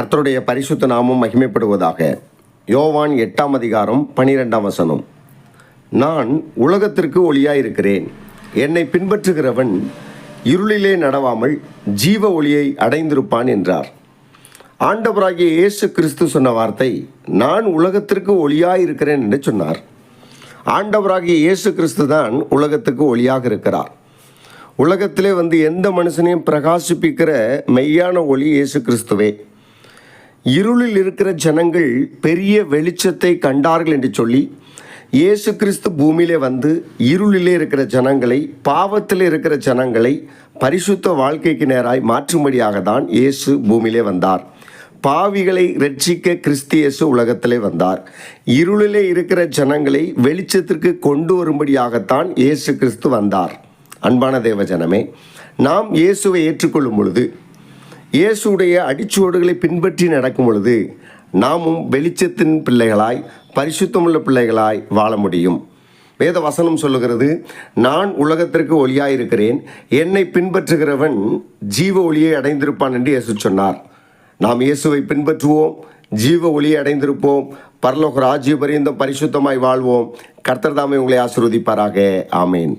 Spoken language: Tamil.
கர்த்தருடைய பரிசுத்த நாமம் மகிமைப்படுவதாக. யோவான் 8ஆம் அதிகாரம் 12ஆம் வசனம். நான் உலகத்திற்கு ஒளியாயிருக்கிறேன். என்னை பின்பற்றுகிறவன் இருளிலே நடவாமல் ஜீவ ஒளியை அடைந்திருப்பான் என்றார். ஆண்டவராகிய இயேசு கிறிஸ்து சொன்ன வார்த்தை, நான் உலகத்திற்கு ஒளியாயிருக்கிறேன் என்று சொன்னார். ஆண்டவராகிய இயேசு கிறிஸ்து தான் உலகத்துக்கு ஒளியாக இருக்கிறார். உலகத்திலே எந்த மனுஷனையும் பிரகாசிப்பிக்கிற மெய்யான ஒளி இயேசு கிறிஸ்துவே. இருளில் இருக்கிற ஜனங்கள் பெரிய வெளிச்சத்தை கண்டார்கள் என்று சொல்லி இயேசு கிறிஸ்து பூமியிலே இருளிலே இருக்கிற ஜனங்களை, பாவத்தில் இருக்கிற ஜனங்களை பரிசுத்த வாழ்க்கைக்கு நேராய் மாற்றும்படியாக தான் இயேசு பூமியிலே வந்தார். பாவிகளை ரட்சிக்க கிறிஸ்து இயேசு உலகத்திலே வந்தார். இருளிலே இருக்கிற ஜனங்களை வெளிச்சத்திற்கு கொண்டு வரும்படியாகத்தான் இயேசு கிறிஸ்து வந்தார். அன்பான தேவ ஜனமே, நாம் இயேசுவை ஏற்றுக்கொள்ளும் பொழுது, இயேசுடைய அடிச்சுவடுகளை பின்பற்றி நடக்கும் பொழுது, நாமும் வெளிச்சத்தின் பிள்ளைகளாய், பரிசுத்தமுள்ள பிள்ளைகளாய் வாழ முடியும். வேத வசனம் சொல்லுகிறது, நான் உலகத்திற்கு ஒளியாயிருக்கிறேன், என்னை பின்பற்றுகிறவன் ஜீவ ஒளியை அடைந்திருப்பான் என்று இயேசு சொன்னார். நாம் இயேசுவை பின்பற்றுவோம், ஜீவ ஒளியை அடைந்திருப்போம், பரலோக ராஜ்ய பரியந்தம் பரிசுத்தமாய் வாழ்வோம். கர்த்தர் தாமே உங்களை ஆசீர்வதிப்பாராக. ஆமேன்.